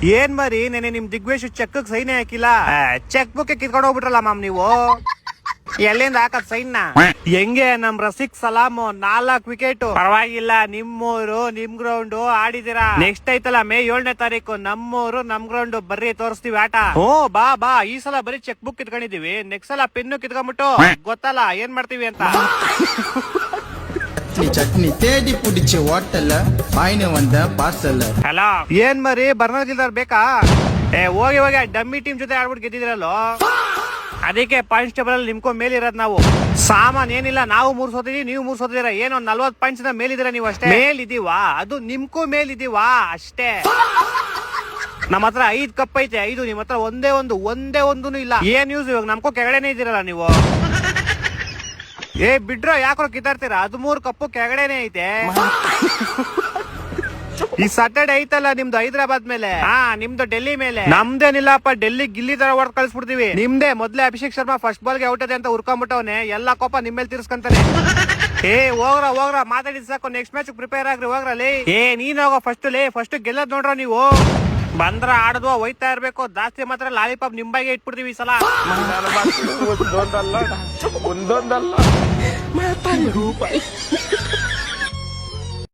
ಏನ್ ಮರಿ ನೆನೆ ನಿಮ್ ದಿಗ್ವೇಶ್ ಚೆಕ್ ಸೈನ್ ಹಾಕಿಲ್ಲ, ಚೆಕ್ ಬುಕ್ ಕಿತ್ಕೊಂಡು ಹೋಗ್ಬಿಟ್ರಲ್ಲ ಮಾಮ್ ನೀವು. ಎಲ್ಲಿಂದ ಹಾಕತ್ ಸೈನ್ ನ? ಹೆಂಗೆ ನಮ್ ರಸಿಕ್ ಸಲಾಮ್ 4 ವಿಕೆಟ್. ಪರವಾಗಿಲ್ಲ, ನಿಮ್ಮೂರು ನಿಮ್ ಗ್ರೌಂಡ್ ಆಡಿದಿರಾ. ನೆಕ್ಸ್ಟ್ ಐತಲ್ಲ ಮೇ 7ನೇ ತಾರೀಕು ನಮ್ಮೂರು ನಮ್ ಗ್ರೌಂಡ್, ಬರ್ರಿ ತೋರಿಸ್ತೀವಿ ಆಟ. ಓ ಬಾ ಬಾ, ಈ ಸಲ ಬರೀ ಚೆಕ್ ಬುಕ್ ಕಿತ್ಕೊಂಡಿದೀವಿ, ನೆಕ್ಸ್ಟ್ ಸಲ ಪೆನ್ನು ಕಿತ್ಕೊಂಡ್ಬಿಟ್ಟು ಗೊತ್ತಲ್ಲ ಏನ್ ಮಾಡ್ತೀವಿ ಅಂತ. ಚಟ್ನಿ ತೇಡಿ ಪುಡಿಚೆ ಹೋಟೆಲ್ ಬಾಯಿನ ಒಂದ ಪಾರ್ಸಲ್. ಹಲೋ, ಏನ್ ಮರಿ ಬರ್ನೋದಿಲ್ದಾರ್ ಬೇಕಾ? ಹೋಗಿ ಹೋಗಿ ಡಮ್ಮಿ ಟೀಮ್ ಜೊತೆ ಆಡ್ಬಿಟ್ಟು ಗೆದ್ದಿದಿರಲ್ಲೋ, ಅದಕ್ಕೆ ಕಾನ್ಸ್ಟೇಬಲ್ ಅಲ್ಲಿ ನಿಮ್ಕೊ ಮೇಲಿರೋದ್ ನಾವು. ಸಾಮಾನ್ ಏನಿಲ್ಲ, ನಾವು 3 ಸೋತಿದೀವಿ, ನೀವು 3 ಸೋತಿದೀರ. ಏನೋ 40 ಪಾಯಿಂಟ್ಸ್ ಮೇಲಿದ್ದೀರಾ ನೀವು ಅಷ್ಟೇ. ಮೇಲಿದೀವಾ, ಅದು ನಿಮ್ಕೂ ಮೇಲಿದೀವಾ ಅಷ್ಟೇ. ನಮ್ಮ ಹತ್ರ 5 ಕಪ್ ಐತೆ, 5. ನಿಮ್ ಹತ್ರ ಒಂದೇ ಒಂದು ಇಲ್ಲ. ಏನ್ ನ್ಯೂಸ್ ಇವಾಗ ನಮ್ಕೋ ಕೆಳಗಡೆನೆ ಇದ್ದೀರಲ್ಲ ನೀವು. ಬಿಡ್ರೋ, ಯಾಕ್ರೋ ಕಿತ್ತಾಡ್ತೀರಾ? 13 ಕಪ್ಪು ಕೆಳಗಡೆನೆ ಐತೆ. ಈ ಸಾಟರ್ಡೆ ಐತಲ್ಲ ನಿಮ್ದು ಹೈದರಾಬಾದ್ ಮೇಲೆ, ನಿಮ್ದು ಡೆಲ್ಲಿ ಮೇಲೆ. ನಮ್ದೇನಿಲ್ಲಪ್ಪ, ಡೆಲ್ಲಿ ಗಿಲ್ಲಿ ತರ ಹೊಡೆದ್ ಕಳಿಸ್ಬಿಡ್ತೀವಿ. ನಿಮ್ದೇ ಮೊದ್ಲೇ ಅಭಿಷೇಕ್ ಶರ್ಮಾ ಫಸ್ಟ್ ಬಾಲ್ಗೆ ಔಟ್ ಇದೆ ಅಂತ ಉರ್ಕೊಂಡ್ಬಿಟ್ಟವನೆ, ಎಲ್ಲಾ ಕೋಪ ನಿಮ್ಮೇಲೆ ತೀರ್ಸ್ಕೊಂತಾನೆ. ಹೋಗ್ರ ಮಾತಾಡಿದ್ ಸಾಕು, ನೆಕ್ಸ್ಟ್ ಮ್ಯಾಚ್ ಪ್ರಿಪೇರ್ ಆಗ್ರಿ ಹೋಗ್ರಲ್ಲಿ. ನೀನ್ ಹೋಗೋ ಫಸ್ಟ್ ಗೆಲ್ಲದ್ ನೋಡ್ರ ನೀವು. ಬಂದ್ರ ಆಡದ್ವ ಹೋಯ್ತಾ ಇರ್ಬೇಕು, ಜಾಸ್ತಿ ಮಾತ್ರ ಲಾಲಿಪಾಪ್ ನಿಂಬಾಗೆ ಇಟ್ಬಿಡ್ತೀವಿ ಈ ಸಲ. ಒಂದೊಂದಲ್ಲ